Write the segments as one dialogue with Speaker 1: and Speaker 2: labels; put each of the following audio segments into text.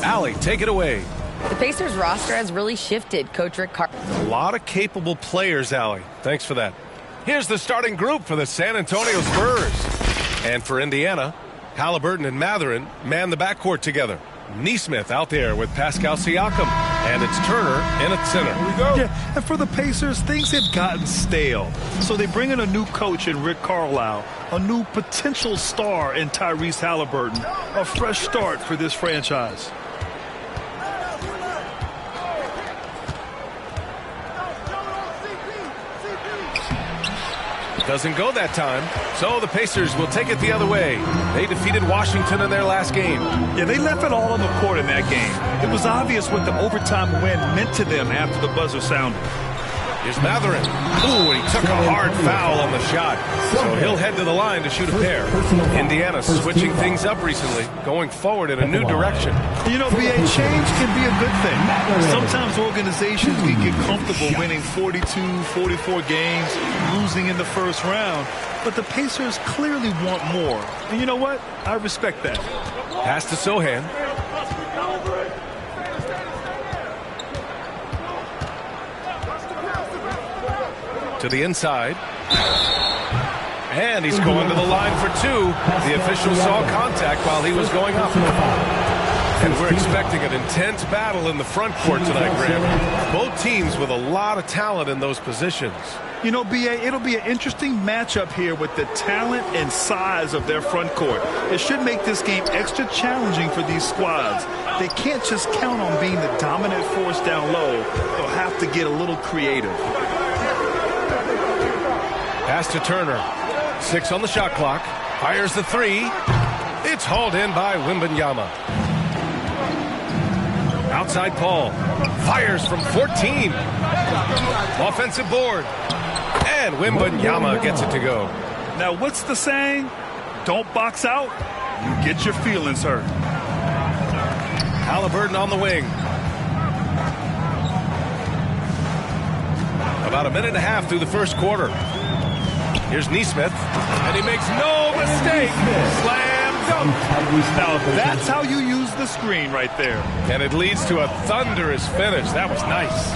Speaker 1: Allie, take it away.
Speaker 2: The Pacers roster has really shifted. Coach Rick Carl.
Speaker 1: A lot of capable players, Allie. Thanks for that. Here's the starting group for the San Antonio Spurs. And for Indiana, Halliburton and Mathurin man the backcourt together. Nesmith out there with Pascal Siakam. And it's Turner in at center.
Speaker 3: Here we go. Yeah, and for the Pacers, things had gotten stale. So they bring in a new coach in Rick Carlisle, a new potential star in Tyrese Halliburton, a fresh start for this franchise.
Speaker 1: Doesn't go that time, so the Pacers will take it the other way. They defeated Washington in their last game.
Speaker 3: Yeah, they left it all on the court in that game. It was obvious what the overtime win meant to them after the buzzer sounded.
Speaker 1: Here's Mathurin. Ooh, he took a hard foul on the shot. So he'll head to the line to shoot a pair. Indiana switching things up recently, going forward in a new direction.
Speaker 3: You know, BA, change can be a good thing. Sometimes organizations can get comfortable winning 42, 44 games, losing in the first round. But the Pacers clearly want more. And you know what? I respect that.
Speaker 1: Pass to Sohan. To the inside. And he's going to the line for two. The official saw contact while he was going up. And we're expecting an intense battle in the front court tonight, Graham. Both teams with a lot of talent in those positions.
Speaker 3: You know, BA, it'll be an interesting matchup here with the talent and size of their front court. It should make this game extra challenging for these squads. They can't just count on being the dominant force down low. They'll have to get a little creative.
Speaker 1: Pass to Turner. 6 on the shot clock. Fires the three. It's hauled in by Wembanyama. Outside Paul. Fires from 14. Offensive board. And Wembanyama gets it to go.
Speaker 3: Now, what's the saying? Don't box out. You get your feelings hurt.
Speaker 1: Halliburton on the wing. About a minute and a half through the first quarter. Here's Nesmith, and he makes no mistake. Slam dunk.
Speaker 3: Now, that's how you use the screen right there.
Speaker 1: And it leads to a thunderous finish. That was nice.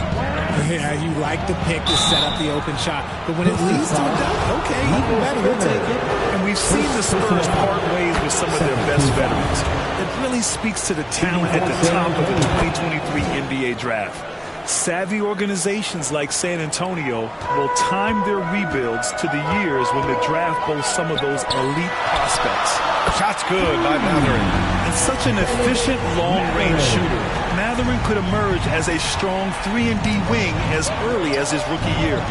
Speaker 4: Yeah, you like the pick to set up the open shot. But when it leads to a dunk, okay, even better, we'll take it.
Speaker 3: And we've seen the Spurs part ways with some of their best veterans. It really speaks to the talent at the top of the 2023 NBA draft. Savvy organizations like San Antonio will time their rebuilds to the years when the draft boasts some of those elite prospects.
Speaker 1: Shot's good by Mathurin.
Speaker 3: And such an efficient long-range shooter, Mathurin could emerge as a strong 3-and-D wing as early as his rookie year.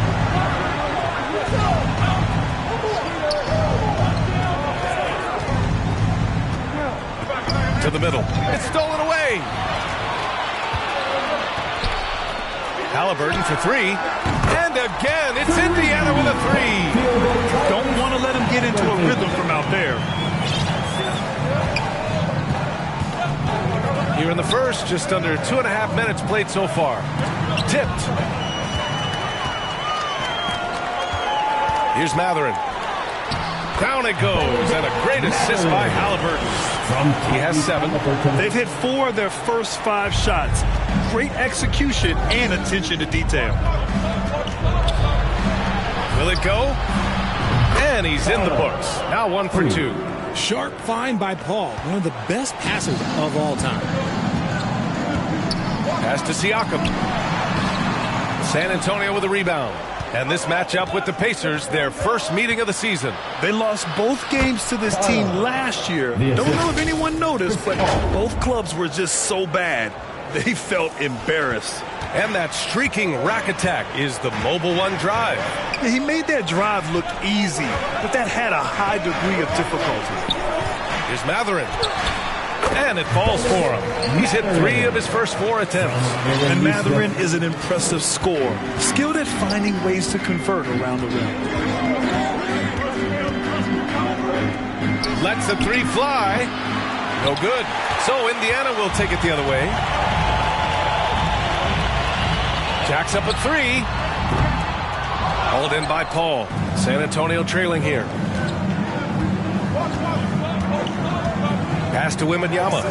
Speaker 1: To the middle. It's stolen away. Halliburton for three. And again, it's Indiana with a three.
Speaker 3: Don't want to let him get into a rhythm from out there.
Speaker 1: Here in the first, just under 2.5 minutes played so far. Tipped. Here's Mathurin. Down it goes, and a great assist by Halliburton. He has 7.
Speaker 3: They've hit 4 of their first 5 shots. Great execution and attention to detail.
Speaker 1: Will it go? And he's in the books. Now 1 for 2.
Speaker 4: Sharp find by Paul, one of the best passers of all time.
Speaker 1: Pass to Siakam. San Antonio with a rebound. And this matchup with the Pacers, their first meeting of the season.
Speaker 3: They lost both games to this team last year. Don't know if anyone noticed, but both clubs were just so bad. They felt embarrassed.
Speaker 1: And that streaking rack attack is the Mobile One drive.
Speaker 3: He made that drive look easy, but that had a high degree of difficulty.
Speaker 1: Here's Mathurin. And it falls for him. He's hit 3 of his first 4 attempts.
Speaker 3: And Mathurin is an impressive scorer, skilled at finding ways to convert around the rim.
Speaker 1: Lets the 3 fly. No good. So Indiana will take it the other way. Jacks up a 3. Hauled in by Paul. San Antonio trailing here. Pass to Wembanyama.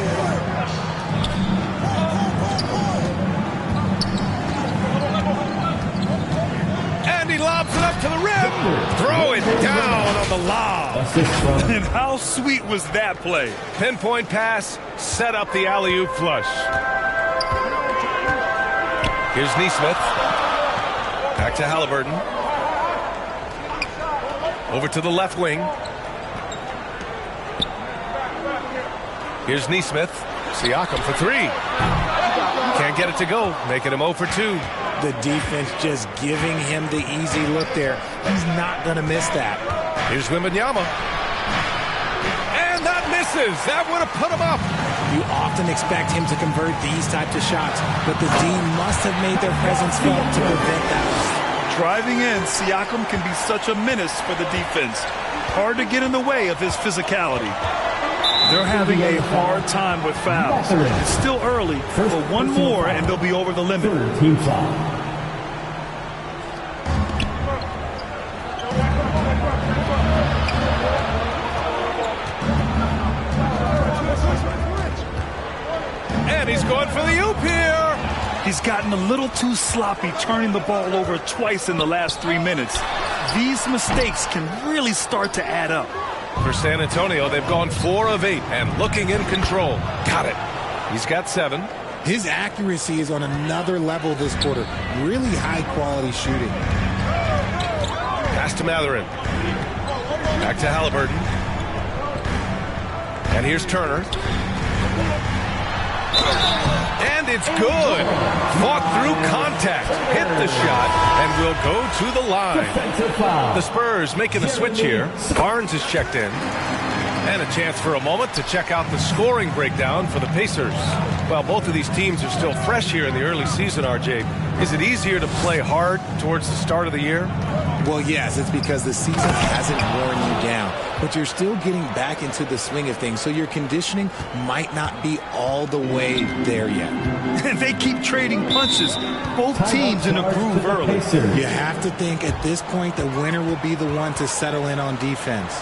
Speaker 3: And how sweet was that play?
Speaker 1: Pinpoint pass, set up the alley-oop flush. Here's Neesmith. Back to Halliburton. Over to the left wing. Here's Neesmith. Siakam for three. Can't get it to go, making him 0 for 2.
Speaker 4: The defense just giving him the easy look there. He's not going to miss that.
Speaker 1: Here's Wembanyama. And that misses. That would have put him up.
Speaker 4: You often expect him to convert these types of shots, but the D must have made their presence felt to prevent that.
Speaker 3: Driving in, Siakam can be such a menace for the defense. Hard to get in the way of his physicality. They're having a hard time with fouls. It's still early, but one more and they'll be over the limit.
Speaker 5: Team foul.
Speaker 1: And he's going for the oop here.
Speaker 3: He's gotten a little too sloppy turning the ball over twice in the last 3 minutes. These mistakes can really start to add up.
Speaker 1: For San Antonio, they've gone 4 of 8 and looking in control. Got it. He's got 7.
Speaker 4: His accuracy is on another level this quarter. Really high-quality shooting.
Speaker 1: Pass to Matherin. Back to Halliburton. And here's Turner. And it's good. Fought through contact. Hit the shot and will go to the line. The Spurs making a switch here. Barnes is checked in. And a chance for a moment to check out the scoring breakdown for the Pacers. Well, both of these teams are still fresh here in the early season, RJ. Is it easier to play hard towards the start of the year?
Speaker 4: Well, yes, it's because the season hasn't worn you down, but you're still getting back into the swing of things, so your conditioning might not be all the way there yet.
Speaker 3: And they keep trading punches. Both teams in a groove early.
Speaker 4: You have to think at this point the winner will be the one to settle in on defense.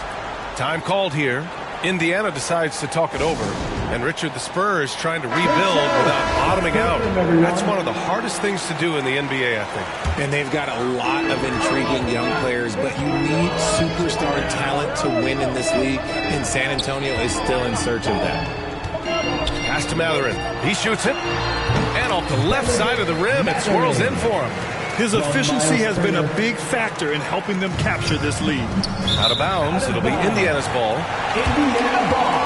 Speaker 1: Time called here. Indiana decides to talk it over. And Richard, the Spurs trying to rebuild without bottoming out. That's one of the hardest things to do in the NBA, I think.
Speaker 4: And they've got a lot of intriguing young players, but you need superstar talent to win in this league, and San Antonio is still in search of that.
Speaker 1: Pass to Matherin. He shoots it. And off the left side of the rim, it swirls in for him.
Speaker 3: His efficiency has been a big factor in helping them capture this lead.
Speaker 1: Out of bounds. It'll be Indiana's ball.
Speaker 5: Indiana ball.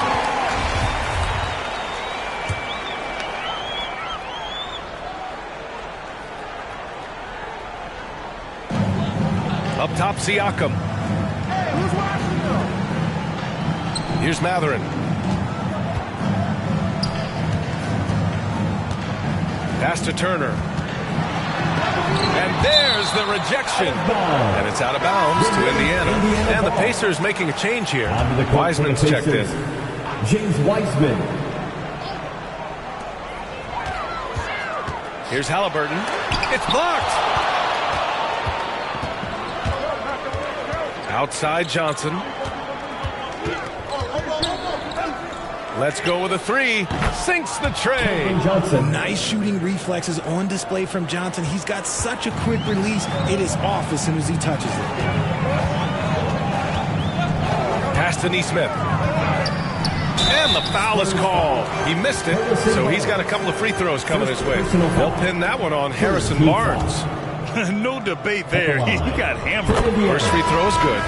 Speaker 1: Up top, Siakam. Here's Matherin. Pass to Turner. And there's the rejection. And it's out of bounds to Indiana. And the Pacers making a change here. Wiseman's checked in.
Speaker 5: James Wiseman.
Speaker 1: Here's Halliburton. It's blocked. Outside Johnson. Let's go with a 3. Sinks the tray.
Speaker 5: Johnson.
Speaker 4: Nice shooting reflexes on display from Johnson. He's got such a quick release. It is off as soon as he touches it.
Speaker 1: Pass to Neesmith. And the foul is called. He missed it, so he's got a couple of free throws coming his way. They'll pin that one on Harrison Barnes.
Speaker 3: No debate there. He got hammered.
Speaker 1: First free throw is good.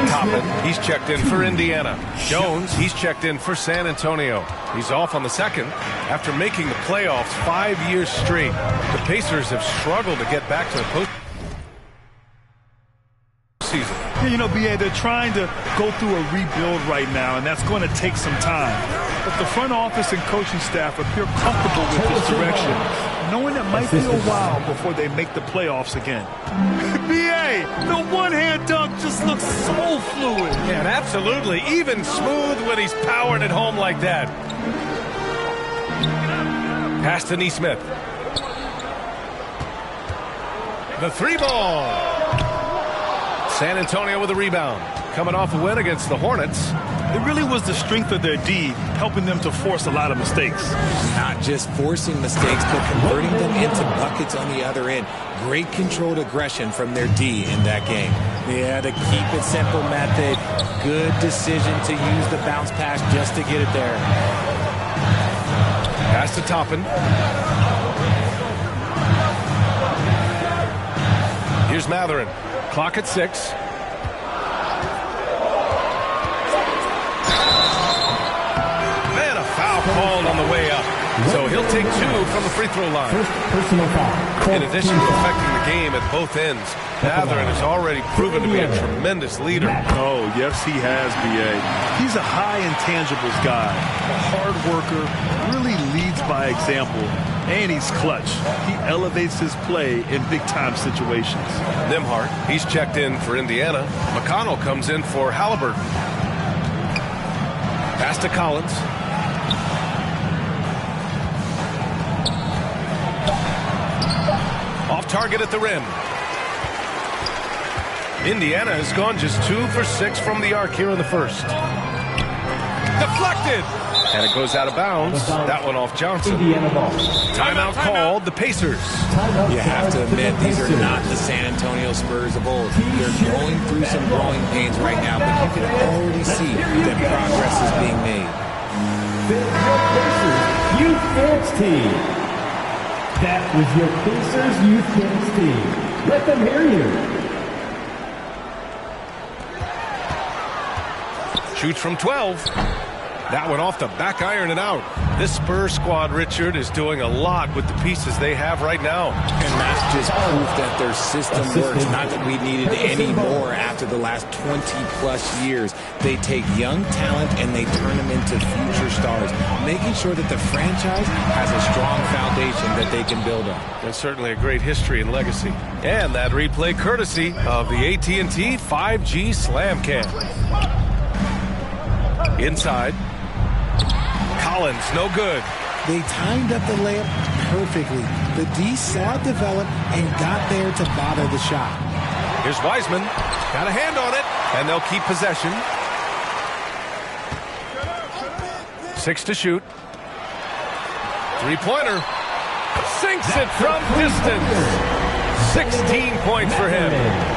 Speaker 1: Toppin, he's checked in for Indiana. Jones, he's checked in for San Antonio. He's off on the second. After making the playoffs 5 years straight, the Pacers have struggled to get back to the postseason.
Speaker 3: You know, BA, they're trying to go through a rebuild right now, and that's going to take some time. But the front office and coaching staff appear comfortable with this direction, knowing it might be a while before they make the playoffs again. BA, the one-hand dunk just looks so fluid.
Speaker 1: Yeah, absolutely. Even smooth when he's powered at home like that. Pass to Neesmith. The 3-ball. San Antonio with a rebound. Coming off a win against the Hornets.
Speaker 3: It really was the strength of their D helping them to force a lot of mistakes.
Speaker 4: Not just forcing mistakes, but converting them into buckets on the other end. Great controlled aggression from their D in that game. Yeah, the keep it simple method. Good decision to use the bounce pass just to get it there.
Speaker 1: Pass to Toppin. Here's Matherin. Clock at 6. Man, a foul called on the way up. So he'll take 2 from the free throw line.
Speaker 5: First personal foul.
Speaker 1: In addition to affecting the game at both ends, Matherin has already proven to be a tremendous leader.
Speaker 3: Oh, yes, he has, B.A. He's a high intangibles guy, a hard worker, really leads by example, and he's clutch. He elevates his play in big-time situations.
Speaker 1: Nembhard, he's checked in for Indiana. McConnell comes in for Halliburton. Pass to Collins. Off target at the rim. Indiana has gone just 2 for 6 from the arc here in the first. Deflected! And it goes out of bounds. That one off Johnson.
Speaker 5: Indiana ball.
Speaker 1: Timeout called, the Pacers.
Speaker 4: You have to admit, these are not the San Antonio Spurs of old. They're going through some growing pains right now, but you can already see that progress is being made.
Speaker 5: Your Pacers Youth Dance Team. That was your Pacers Youth Dance Team. Let them hear you.
Speaker 1: Shoots from 12. That one off the back iron and out. This Spurs squad, Richard, is doing a lot with the pieces they have right now.
Speaker 4: And that's just proof that their system works. Not that we needed any more after the last 20-plus years. They take young talent and they turn them into future stars, making sure that the franchise has a strong foundation that they can build on.
Speaker 1: There's certainly a great history and legacy. And that replay courtesy of the AT&T 5G Slam Cam. Inside. Collins, no good.
Speaker 4: They timed up the layup perfectly. The D saw it develop and got there to bother the shot.
Speaker 1: Here's Wiseman. Got a hand on it, and they'll keep possession. 6 to shoot. Three-pointer. Sinks it from distance. 16 points for him.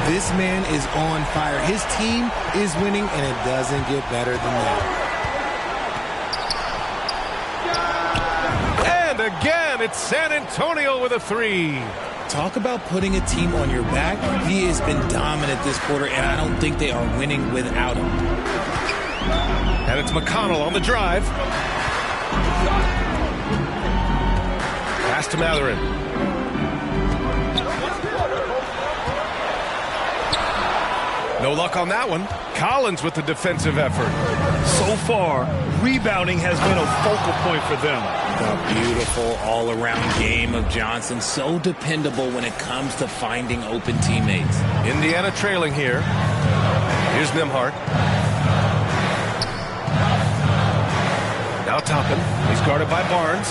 Speaker 4: This man is on fire. His team is winning, and it doesn't get better than that.
Speaker 1: Again, it's San Antonio with a 3.
Speaker 4: Talk about putting a team on your back. He has been dominant this quarter, and I don't think they are winning without him.
Speaker 1: And it's McConnell on the drive. Pass to Matherin. No luck on that one. Collins with the defensive effort.
Speaker 3: So far, rebounding has been a focal point for them.
Speaker 4: A beautiful all-around game of Johnson. So dependable when it comes to finding open teammates.
Speaker 1: Indiana trailing here. Here's Nembhard. Now Toppin. He's guarded by Barnes.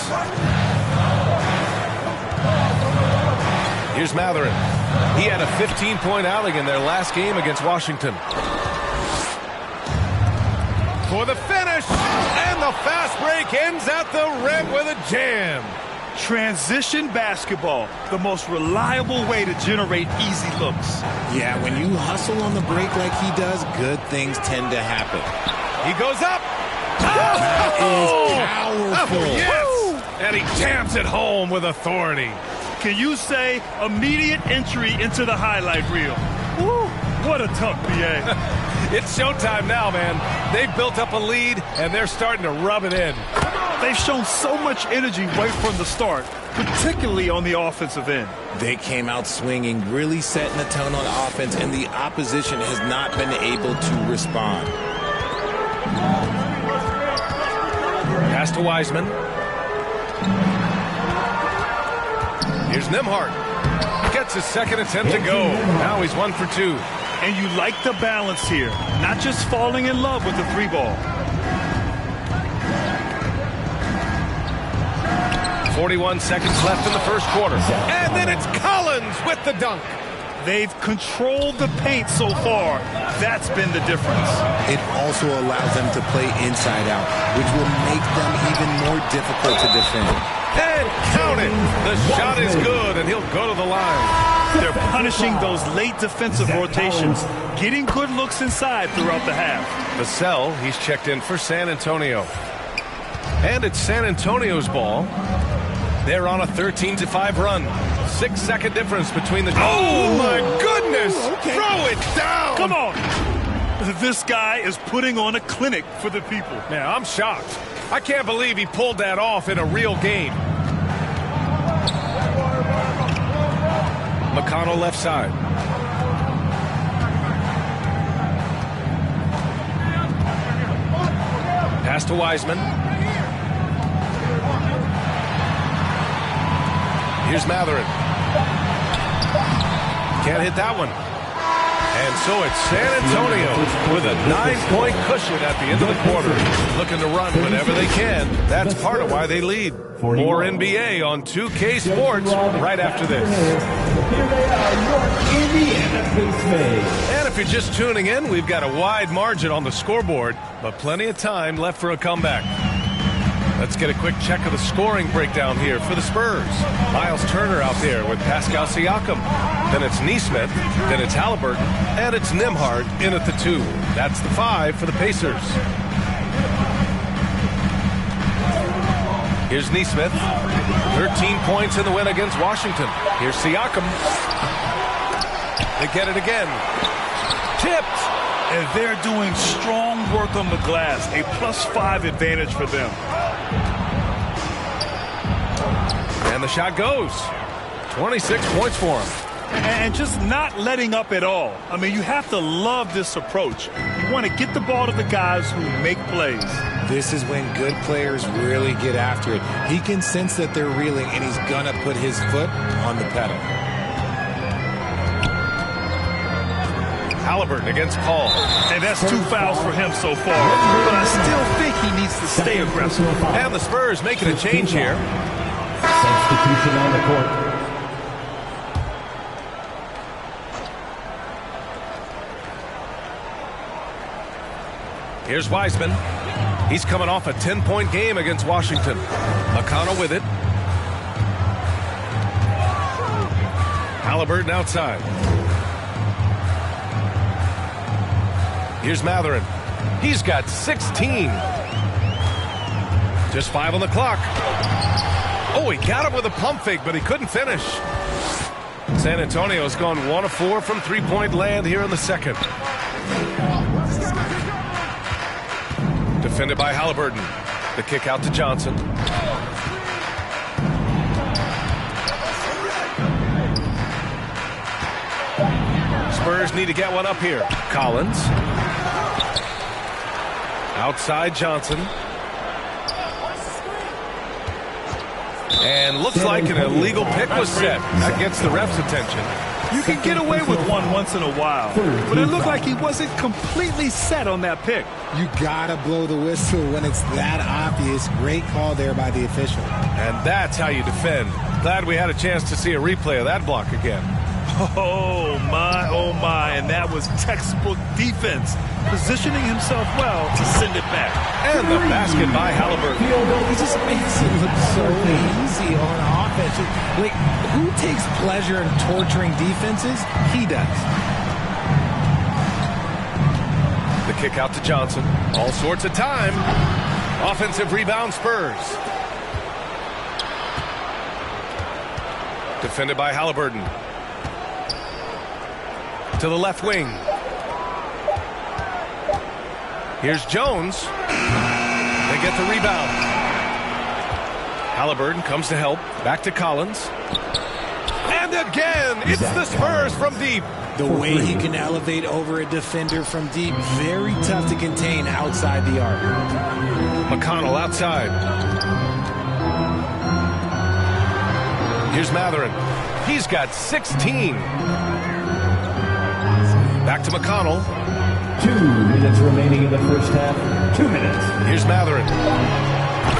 Speaker 1: Here's Matherin. He had a 15-point outing in their last game against Washington. For the finish, and the fast break ends at the rim with a jam.
Speaker 3: Transition basketball, the most reliable way to generate easy looks.
Speaker 4: Yeah, when you hustle on the break like he does, good things tend to happen.
Speaker 1: He goes up.
Speaker 4: That is powerful.
Speaker 1: Oh, yes. And he jams it home with authority.
Speaker 3: Can you say immediate entry into the highlight reel? Woo, what a tough BA.
Speaker 1: It's showtime now, man. They've built up a lead, and they're starting to rub it in.
Speaker 3: They've shown so much energy right from the start, particularly on the offensive end.
Speaker 4: They came out swinging, really setting the tone on offense, and the opposition has not been able to respond.
Speaker 1: Pass to Wiseman. Here's Nembhard. Gets his second attempt to go. Now he's 1 for 2.
Speaker 3: And you like the balance here, not just falling in love with the 3-ball.
Speaker 1: 41 seconds left in the first quarter. And then it's Collins with the dunk.
Speaker 3: They've controlled the paint so far. That's been the difference.
Speaker 4: It also allows them to play inside out, which will make them even more difficult to defend.
Speaker 1: And count it. The shot is good, and he'll go to the line.
Speaker 3: They're punishing those late defensive rotations, getting good looks inside throughout the half.
Speaker 1: Vassell, he's checked in for San Antonio. And it's San Antonio's ball. They're on a 13-5 run. 6-second difference between the... Oh, my goodness!
Speaker 3: Okay.
Speaker 1: Throw it down!
Speaker 3: Come on! This guy is putting on a clinic for the people.
Speaker 1: Yeah, I'm shocked. I can't believe he pulled that off in a real game. McConnell left side. Pass to Wiseman. Here's Matherin. Can't hit that one. And so it's San Antonio with a 9-point cushion at the end of the quarter. Looking to run whenever they can. That's part of why they lead. More NBA on 2K Sports right after this.
Speaker 5: Here they are, your Indiana Pacers.
Speaker 1: And if you're just tuning in, we've got a wide margin on the scoreboard, but plenty of time left for a comeback. Let's get a quick check of the scoring breakdown here for the Spurs. Miles Turner out there with Pascal Siakam. Then it's Neesmith, then it's Halliburton, and it's Nembhard in at the 2. That's the 5 for the Pacers. Here's Neesmith. 13 points in the win against Washington. Here's Siakam. They get it again. Tipped.
Speaker 3: And they're doing strong work on the glass. A +5 advantage for them.
Speaker 1: And the shot goes. 26 points for him.
Speaker 3: And just not letting up at all. I mean, you have to love this approach. You want to get the ball to the guys who make plays.
Speaker 4: This is when good players really get after it. He can sense that they're reeling, and he's going to put his foot on the pedal.
Speaker 1: Halliburton against Paul.
Speaker 3: And that's 2 fouls for him so far. But I still think he needs to stay aggressive.
Speaker 1: And the Spurs making a change here.
Speaker 5: Substitution on the court.
Speaker 1: Here's Wiseman. He's coming off a 10-point game against Washington. McConnell with it. Halliburton outside. Here's Matherin. He's got 16. Just 5 on the clock. Oh, he got him with a pump fake, but he couldn't finish. San Antonio's gone 1 of 4 from three-point land here in the second. Defended by Halliburton. The kick out to Johnson. Spurs need to get one up here. Collins. Outside Johnson. And looks like an illegal pick was set. That gets the ref's attention.
Speaker 3: You can get away with one once in a while, but it looked like he wasn't completely set on that pick.
Speaker 4: You gotta blow the whistle when it's that obvious. Great call there by the official.
Speaker 1: And that's how you defend. Glad we had a chance to see a replay of that block again.
Speaker 3: Oh my, and that was textbook defense. Positioning himself well to send it back.
Speaker 1: And the basket by Halliburton.
Speaker 4: He just makes it look so easy on offense. Like, who takes pleasure in torturing defenses? He does.
Speaker 1: The kick out to Johnson. All sorts of time. Offensive rebound Spurs. Defended by Halliburton. To the left wing. Here's Jones. They get the rebound. Halliburton comes to help. Back to Collins. And again, it's the Spurs from deep.
Speaker 4: The way he can elevate over a defender from deep, very tough to contain outside the arc.
Speaker 1: McConnell outside. Here's Matherin. He's got 16. Back to McConnell.
Speaker 5: 2 minutes remaining in the first half. 2 minutes.
Speaker 1: Here's Matherin.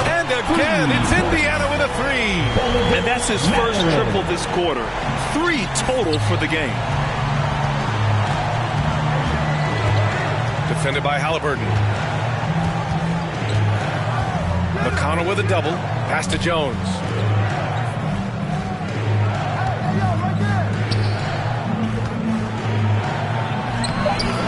Speaker 1: And again, it's Indiana with a 3.
Speaker 3: And that's his first triple this quarter. 3 total for the game.
Speaker 1: Defended by Halliburton. McConnell with a double. Pass to Jones.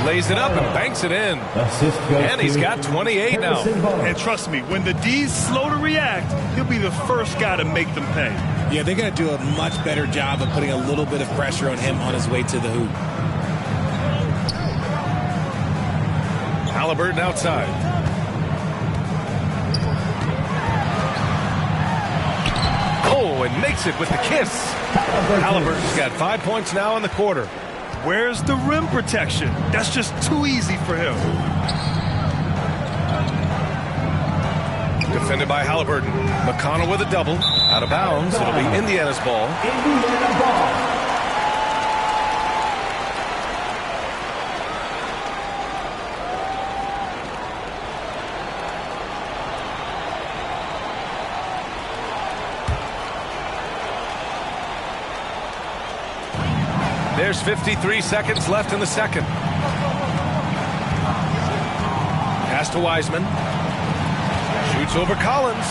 Speaker 1: Lays it up and banks it in. And he's got 28 now.
Speaker 3: And trust me, when the D's slow to react, he'll be the first guy to make them pay.
Speaker 4: Yeah, they're going to do a much better job of putting a little bit of pressure on him on his way to the hoop.
Speaker 1: Halliburton outside. Oh, and makes it with the kiss. Halliburton's got 5 points now in the quarter.
Speaker 3: Where's the rim protection? That's just too easy for him.
Speaker 1: Defended by Halliburton. McConnell with a double. Out of bounds. It'll be Indiana's ball.
Speaker 5: Indiana ball.
Speaker 1: There's 53 seconds left in the second. Pass to Wiseman. Shoots over Collins.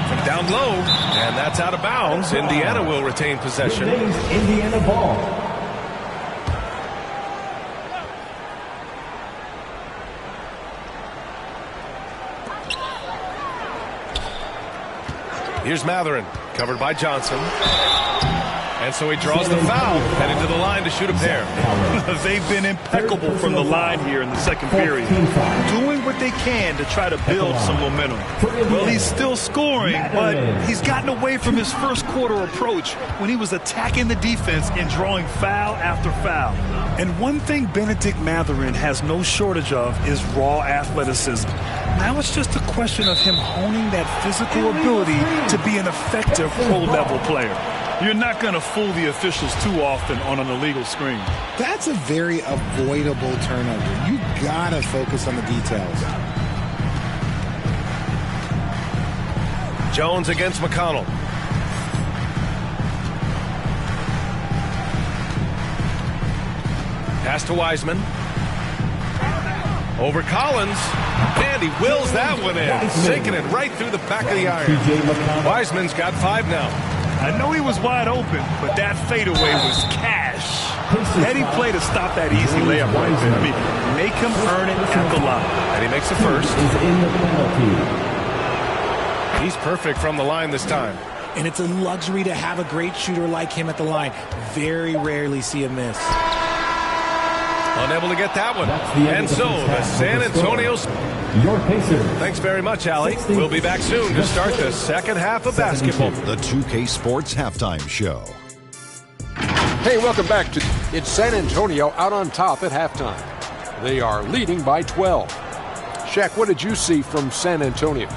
Speaker 1: From down low. And that's out of bounds. Indiana will retain possession.
Speaker 5: Indiana ball.
Speaker 1: Here's Matherin. Covered by Johnson. And so he draws the foul, heading to the line to shoot a pair.
Speaker 3: They've been impeccable from the line here in the second period, doing what they can to try to build some momentum. Well, he's still scoring, but he's gotten away from his first quarter approach when he was attacking the defense and drawing foul after foul. And one thing Benedict Matherin has no shortage of is raw athleticism. Now it's just a question of him honing that physical ability to be an effective pro-level player. You're not going to fool the officials too often on an illegal screen.
Speaker 4: That's a very avoidable turnover. You got to focus on the details.
Speaker 1: Jones against McConnell. Pass to Wiseman. Over Collins. And he wills that one in. Sinking it right through the back of the iron. Wiseman's got 5 now.
Speaker 3: I know he was wide open, but that fadeaway was cash. Heady play to stop that easy layup right there. I mean, make him earn it at the line.
Speaker 1: And he makes the first.
Speaker 5: Is in the penalty.
Speaker 1: He's perfect from the line this time.
Speaker 4: And it's a luxury to have a great shooter like him at the line. Very rarely see a miss.
Speaker 1: Unable to get that one. And so the San Antonio...
Speaker 5: Your Pacers.
Speaker 1: Thanks very much, Allie. We'll be back soon to start the second half of basketball.
Speaker 6: The 2K Sports Halftime Show.
Speaker 7: Hey, welcome back. It's San Antonio out on top at halftime. They are leading by 12. Shaq, what did you see from San Antonio?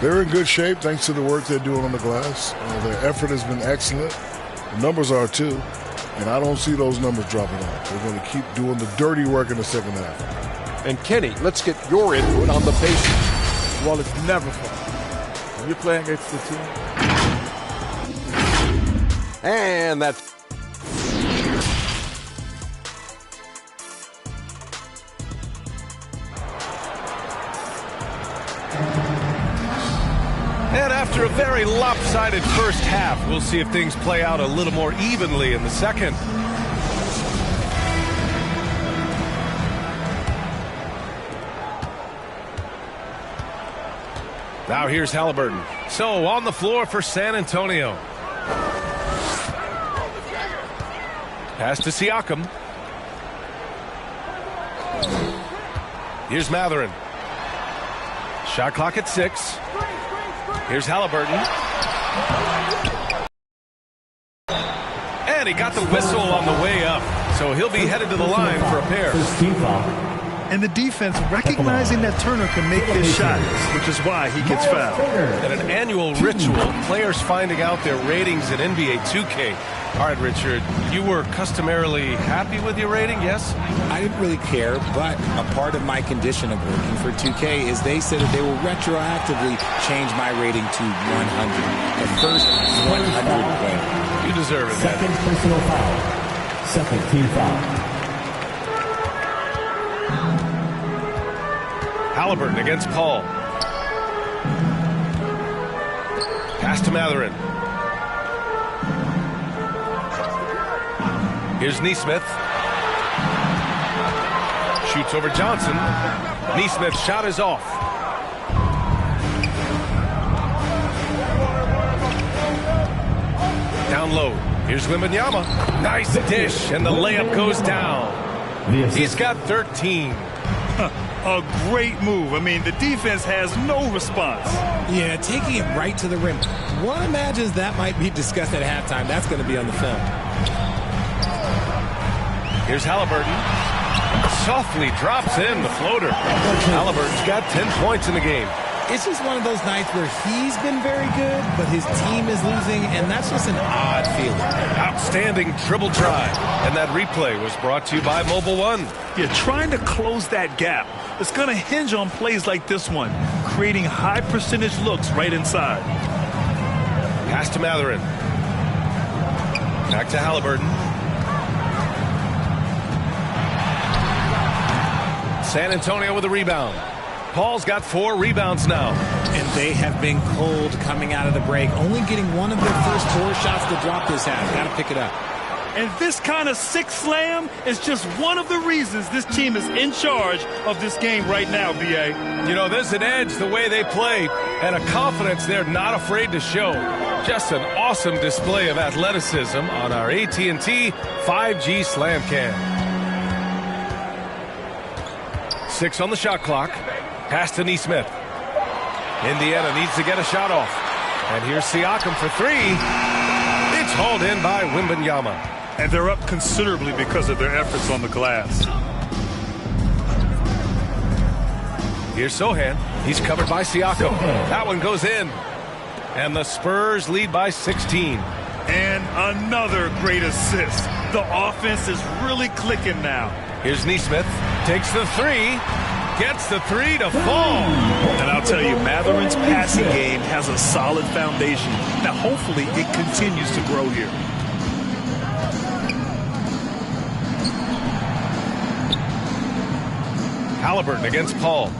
Speaker 8: They're in good shape thanks to the work they're doing on the glass. Their effort has been excellent. The numbers are too. And I don't see those numbers dropping off. They're going to keep doing the dirty work in the second half.
Speaker 7: And Kenny, let's get your input on the Pacers.
Speaker 9: Well, it's never fun when you're playing against the team.
Speaker 7: And that's...
Speaker 1: And after a very lopsided first half, we'll see if things play out a little more evenly in the second. Now here's Halliburton. So on the floor for San Antonio. Pass to Siakam. Here's Matherin. Shot clock at 6. Here's Halliburton. And he got the whistle on the way up. So he'll be headed to the line for a pair.
Speaker 5: First team foul.
Speaker 3: And the defense recognizing that Turner can make this shot, which is why he gets fouled.
Speaker 1: And an annual ritual, players finding out their ratings in NBA 2K. All right, Richard, you were customarily happy with your rating, yes?
Speaker 4: I didn't really care, but a part of my condition of working for 2K is they said that they will retroactively change my rating to 100. The first 100 player.
Speaker 1: You deserve it, man.
Speaker 5: Second personal foul. Second team foul.
Speaker 1: Halliburton against Paul. Pass to Matherin. Here's Neesmith. Shoots over Johnson. Neesmith's shot is off. Down low. Here's Wembanyama. Nice dish, and the layup goes down. He's got 13.
Speaker 3: A great move. I mean, the defense has no response.
Speaker 4: Yeah, taking it right to the rim. One imagines that might be discussed at halftime. That's going to be on the film.
Speaker 1: Here's Halliburton. Softly drops in the floater. Halliburton's got 10 points in the game.
Speaker 4: It's just one of those nights where he's been very good, but his team is losing, and that's just an odd feeling.
Speaker 1: Outstanding dribble drive. And that replay was brought to you by Mobile One.
Speaker 3: You're trying to close that gap. It's going to hinge on plays like this one, creating high percentage looks right inside.
Speaker 1: Pass to Matherin. Back to Halliburton. San Antonio with a rebound. Paul's got 4 rebounds now.
Speaker 4: And they have been cold coming out of the break, only getting one of their first 4 shots to drop this half. Got to pick it up.
Speaker 3: And this kind of sick slam is just one of the reasons this team is in charge of this game right now, B.A.
Speaker 1: You know, there's an edge the way they play and a confidence they're not afraid to show. Just an awesome display of athleticism on our AT&T 5G Slam Cam. 6 on the shot clock. Pass to Neesmith. Indiana needs to get a shot off. And here's Siakam for 3. It's hauled in by Wembanyama.
Speaker 3: And they're up considerably because of their efforts on the glass.
Speaker 1: Here's Sohan. He's covered by Siakam. That one goes in. And the Spurs lead by 16.
Speaker 3: And another great assist. The offense is really clicking now.
Speaker 1: Here's Neesmith. Takes the 3. Gets the 3 to fall.
Speaker 3: And I'll tell you, Matherin's passing game has a solid foundation. Now, hopefully, it continues to grow here.
Speaker 1: Halliburton against Paul.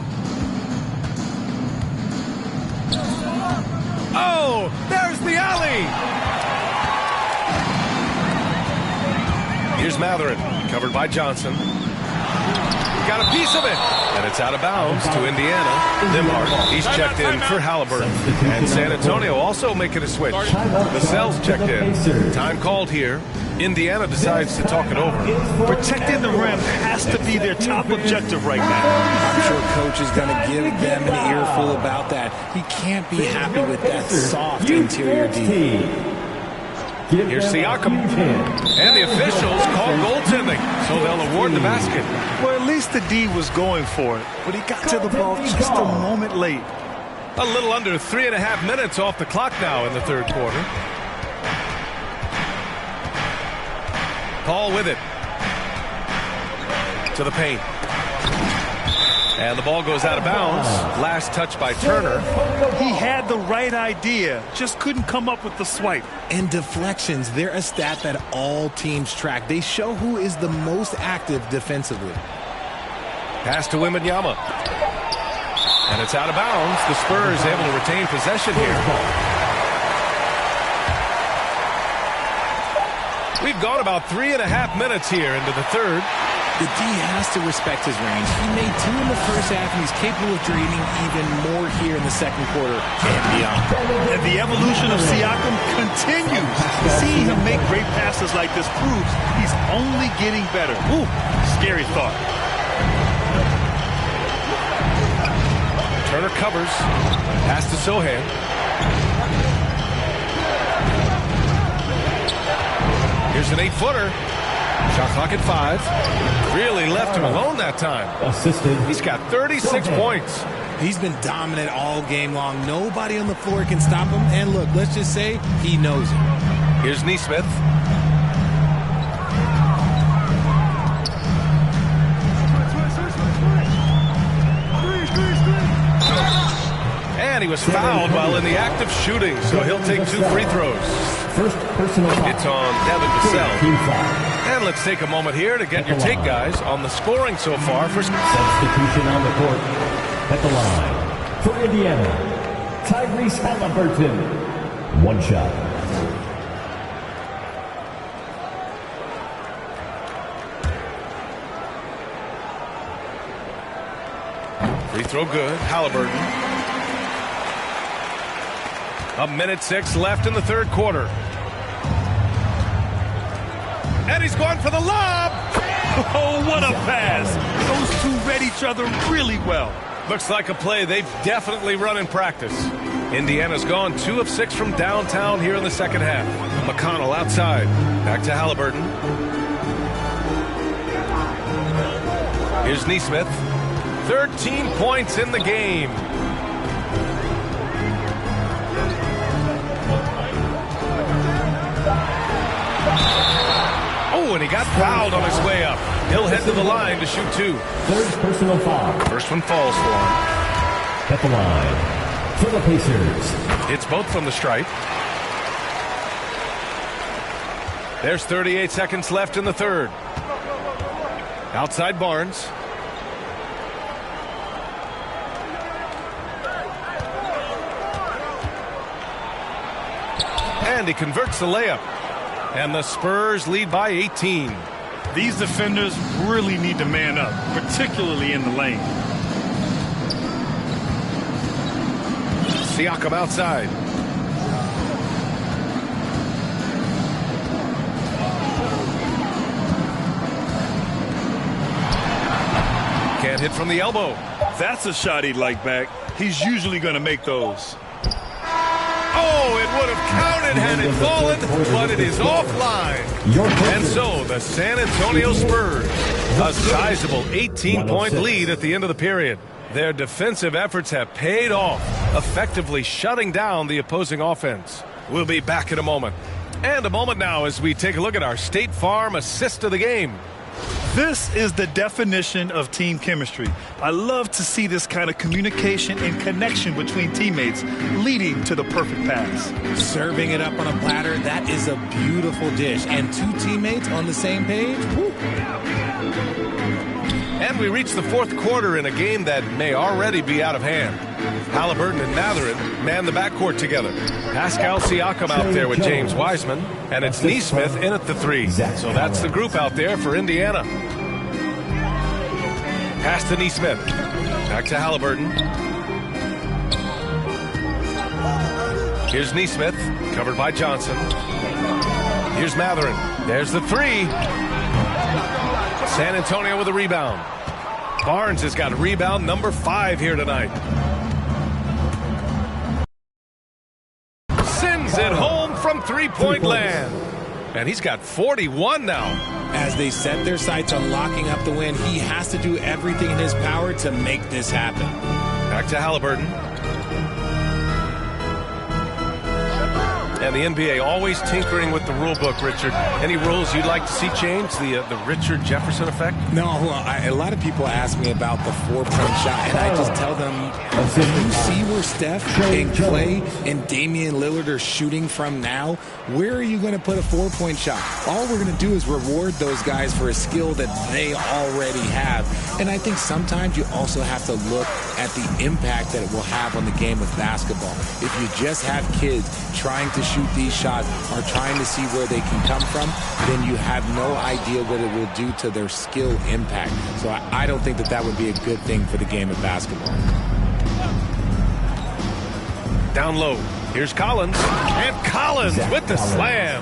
Speaker 1: Oh, there's the alley. Here's Matherin, covered by Johnson. Got a piece of it, and it's out of bounds to Indiana. Nimhart, he's checked in for Halliburton. And San Antonio also making a switch. Vassell's checked in. Time called here. Indiana decides to talk it over.
Speaker 3: Protecting the rim has to be their top objective right now.
Speaker 4: I'm sure coach is going to give them an earful about that. He can't be happy with that soft interior D.
Speaker 1: Here's Siakam. And the officials call goaltending, so they'll award the basket.
Speaker 3: Well, at least the D was going for it, but he got to the ball just a moment late.
Speaker 1: A little under 3.5 minutes off the clock now in the third quarter. Paul with it. To the paint. And the ball goes out of bounds. Last touch by Turner.
Speaker 3: He had the right idea, just couldn't come up with the swipe.
Speaker 4: And deflections, they're a stat that all teams track. They show who is the most active defensively.
Speaker 1: Pass to Wembanyama. And it's out of bounds. The Spurs able to retain possession here. We've gone about 3.5 minutes here into the third.
Speaker 4: The D has to respect his range. He made 2 in the first half, and he's capable of draining even more here in the second quarter and beyond.
Speaker 3: And the evolution of Siakam continues. Seeing him make great passes like this proves he's only getting better. Ooh, scary thought.
Speaker 1: Turner covers. Pass to Sohan. Here's an 8-footer. Shot clock at 5. Really left him alone that time. He's got 36 points.
Speaker 4: He's been dominant all game long. Nobody on the floor can stop him. And look, let's just say he knows it.
Speaker 1: Here's Neesmith. And he was fouled while in the act of shooting, so he'll take 2 free throws.
Speaker 5: First personal foul.
Speaker 1: It's on Devin Vassell. And let's take a moment here to get your take, guys, on the scoring so far for
Speaker 5: substitution on the court. At the line, for Indiana, Tyrese Halliburton. One shot.
Speaker 1: Free throw good. Halliburton. 1:06 left in the third quarter. And he's going for the lob.
Speaker 3: Oh, what a pass. Those two read each other really well.
Speaker 1: Looks like a play they've definitely run in practice. Indiana's gone 2 of 6 from downtown here in the second half. McConnell outside. Back to Halliburton. Here's Neesmith. 13 points in the game. Oh, and he got fouled on his way up. He'll head to the line to shoot 2.
Speaker 5: Third personal foul.
Speaker 1: First one falls for him.
Speaker 5: At the line, for the Pacers.
Speaker 1: It's both from the stripe. There's 38 seconds left in the third. Outside Barnes. And he converts the layup. And the Spurs lead by 18.
Speaker 3: These defenders really need to man up, particularly in the lane.
Speaker 1: Siakam outside. Can't hit from the elbow.
Speaker 3: That's a shot he'd like back. He's usually going to make those.
Speaker 1: Oh, it would have counted had it fallen, but it is offline. And so the San Antonio Spurs, a sizable 18-point lead at the end of the period. Their defensive efforts have paid off, effectively shutting down the opposing offense. We'll be back in a moment. And a moment now as we take a look at our State Farm assist of the game.
Speaker 3: This is the definition of team chemistry. I love to see this kind of communication and connection between teammates leading to the perfect pass.
Speaker 4: Serving it up on a platter, that is a beautiful dish. And 2 teammates on the same page. Woo.
Speaker 1: And we reach the fourth quarter in a game that may already be out of hand. Halliburton and Matherin man the backcourt together. Pascal Siakam out there with James Wiseman. And it's Neesmith in at the 3. So that's the group out there for Indiana. Pass to Neesmith. Back to Halliburton. Here's Neesmith, covered by Johnson. Here's Matherin. There's the 3. San Antonio with a rebound. Barnes has got rebound number 5 here tonight. Sends it home from three-point land. And he's got 41 now.
Speaker 4: As they set their sights on locking up the win, he has to do everything in his power to make this happen.
Speaker 1: Back to Halliburton. And the NBA always tinkering with the rule book, Richard. Any rules you'd like to see changed? The Richard Jefferson effect?
Speaker 4: No, a lot of people ask me about the 4-point shot, and I just tell them, you see where Steph and Clay and Damian Lillard are shooting from now? Where are you going to put a 4-point shot? All we're going to do is reward those guys for a skill that they already have. And I think sometimes you also have to look at the impact that it will have on the game of basketball. If you just have kids trying to shoot these shots or trying to see where they can come from, then you have no idea what it will do to their skill impact. So I don't think that would be a good thing for the game of basketball.
Speaker 1: Down low. Here's Collins. And Collins with the slam.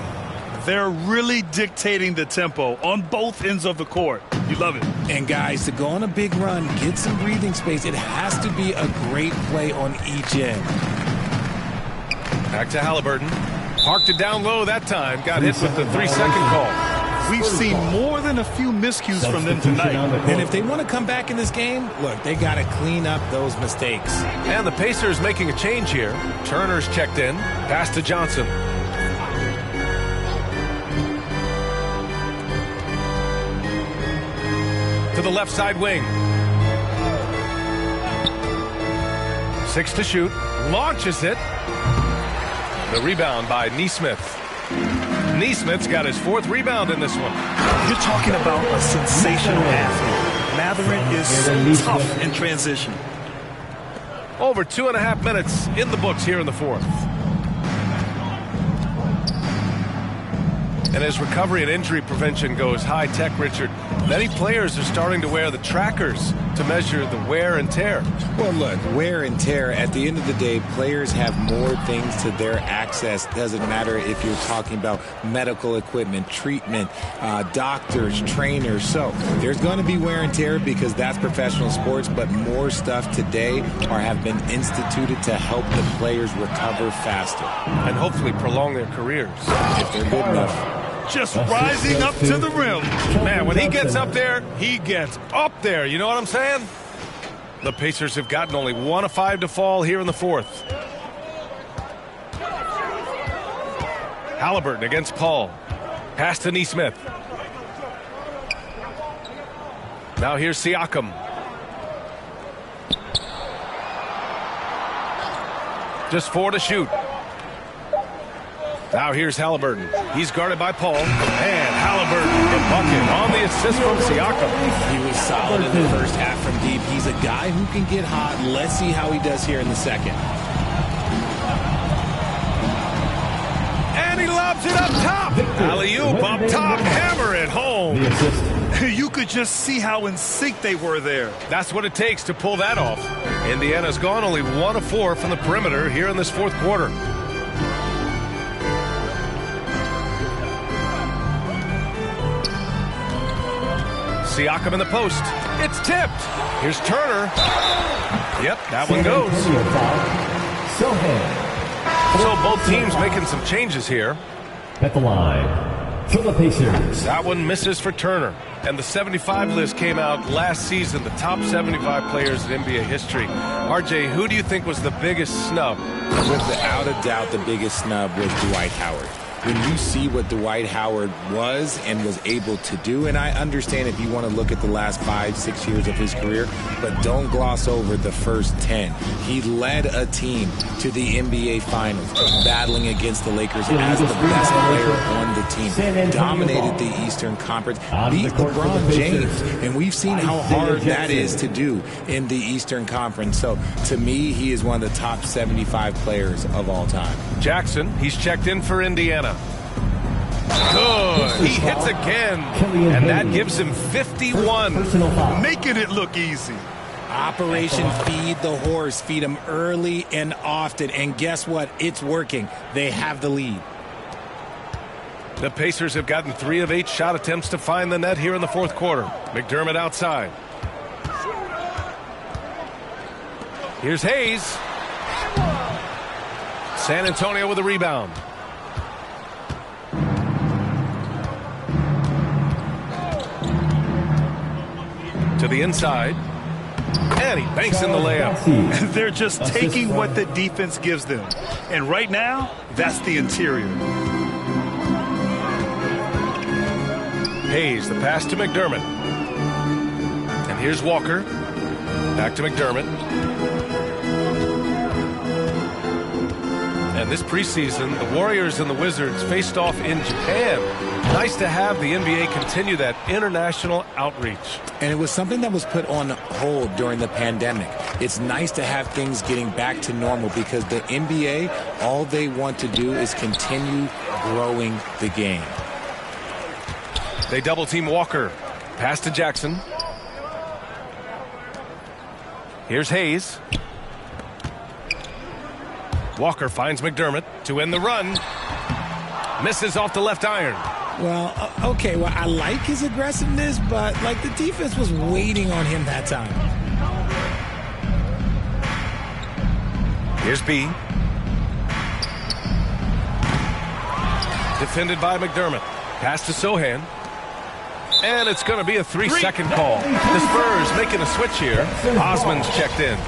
Speaker 3: They're really dictating the tempo on both ends of the court. You love it.
Speaker 4: And guys, to go on a big run, get some breathing space, it has to be a great play on each end.
Speaker 1: Back to Halliburton. Parked it down low that time. Got hit with the 3-second call.
Speaker 3: We've seen more than a few miscues from them tonight.
Speaker 4: And if they want to come back in this game, look, they got to clean up those mistakes.
Speaker 1: And the Pacers making a change here. Turner's checked in. Pass to Johnson. To the left side wing. 6 to shoot. Launches it. The rebound by Neesmith. Neesmith's got his 4th rebound in this one.
Speaker 3: You're talking about a sensational athlete. Matherin is so tough in transition.
Speaker 1: Over 2.5 minutes in the books here in the fourth. And as recovery and injury prevention goes high-tech, Richard, many players are starting to wear the trackers to measure the wear and tear.
Speaker 4: Well, look, wear and tear, at the end of the day, players have more things to their access. Doesn't matter if you're talking about medical equipment, treatment, doctors, trainers. So there's going to be wear and tear because that's professional sports, but more stuff today have been instituted to help the players recover faster.
Speaker 1: And hopefully prolong their careers.
Speaker 4: If they're good enough.
Speaker 3: Just rising up to the rim.
Speaker 1: Man, when he gets up there, he gets up there. You know what I'm saying? The Pacers have gotten only 1 of 5 to fall here in the fourth. Halliburton against Paul. Pass to Neesmith. Now here's Siakam. Just 4 to shoot. Now here's Halliburton. He's guarded by Paul. And Halliburton, the bucket on the assist from Siakam.
Speaker 4: He was solid in the first half from deep. He's a guy who can get hot. Let's see how he does here in the second.
Speaker 1: And he lobs it up top. Alley-oop up top. Hammer it home.
Speaker 3: You could just see how in sync they were there.
Speaker 1: That's what it takes to pull that off. Indiana's gone only 1 of 4 from the perimeter here in this fourth quarter. Siakam in the post. It's tipped. Here's Turner. Yep, that one goes. So both teams making some changes here.
Speaker 5: At the line for the Pacers.
Speaker 1: That one misses for Turner. And the 75 list came out last season, the top 75 players in NBA history. RJ, who do you think was the biggest snub?
Speaker 4: Without a doubt, the biggest snub was Dwight Howard. When you see what Dwight Howard was and was able to do, and I understand if you want to look at the last 5-6 years of his career, but don't gloss over the first 10. He led a team to the NBA Finals, battling against the Lakers as the best player on the team, dominated the Eastern Conference, beat LeBron James, and we've seen how hard that is to do in the Eastern Conference. So, to me, he is one of the top 75 players of all time.
Speaker 1: Jackson, he's checked in for Indiana. Good. He hits again. And that gives him 51.
Speaker 3: Making it look easy.
Speaker 4: Operation Feed the Horse. Feed him early and often. And guess what? It's working. They have the lead.
Speaker 1: The Pacers have gotten 3 of 8 shot attempts to find the net here in the fourth quarter. McDermott outside. Here's Hayes. San Antonio with a rebound. To the inside. And he banks in the layup.
Speaker 3: They're just taking what the defense gives them. And right now, that's the interior.
Speaker 1: Hayes, the pass to McDermott. And here's Walker. Back to McDermott. And this preseason, the Warriors and the Wizards faced off in Japan. Nice to have the NBA continue that international outreach.
Speaker 4: And it was something that was put on hold during the pandemic. It's nice to have things getting back to normal because the NBA, all they want to do is continue growing the game.
Speaker 1: They double team Walker. Pass to Jackson. Here's Hayes. Walker finds McDermott to end the run. Misses off the left iron.
Speaker 4: Well, okay, well, I like his aggressiveness, but, like, the defense was waiting on him that time.
Speaker 1: Here's B. Defended by McDermott. Pass to Sohan. And it's going to be a 3-second call. The Spurs making a switch here. Osman's checked in.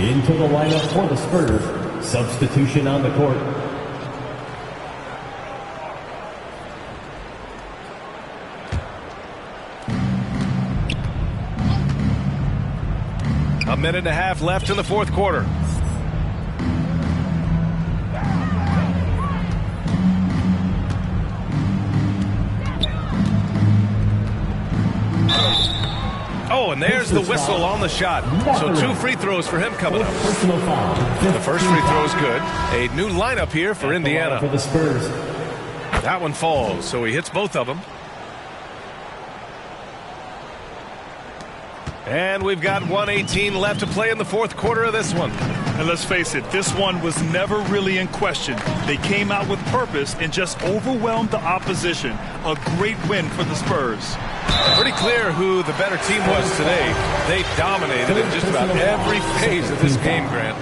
Speaker 5: Into the lineup for the Spurs. Substitution on the court.
Speaker 1: A minute and a half left in the fourth quarter. Oh, Oh, and there's the whistle on the shot. So 2 free throws for him coming up. The first free throw is good. A new lineup here for Indiana.
Speaker 5: For the Spurs.
Speaker 1: That one falls, so he hits both of them. And we've got 1:18 left to play in the fourth quarter of this one.
Speaker 3: And let's face it, this one was never really in question. They came out with purpose and just overwhelmed the opposition. A great win for the Spurs.
Speaker 1: Pretty clear who the better team was today. They dominated in just about every phase of this game, Grant.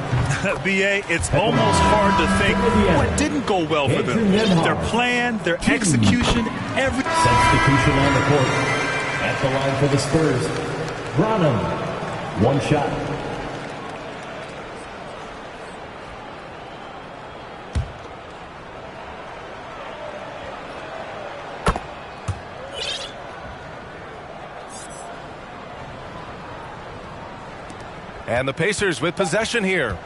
Speaker 3: B.A., it's almost hard to think what didn't go well for them. Their plan, their execution, every...
Speaker 5: Substitution on the court. At the line for the Spurs. Branham, 1 shot.
Speaker 1: And the Pacers with possession here.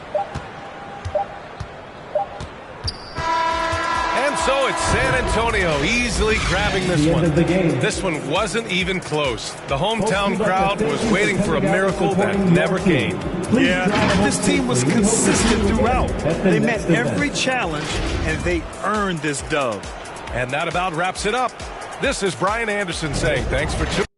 Speaker 1: And so it's San Antonio easily grabbing this one. This one wasn't even close. The hometown crowd was waiting for a miracle that never came.
Speaker 3: Yeah, this team was consistent throughout. They met every challenge, and they earned this dub.
Speaker 1: And that about wraps it up. This is Brian Anderson saying thanks for tuning in.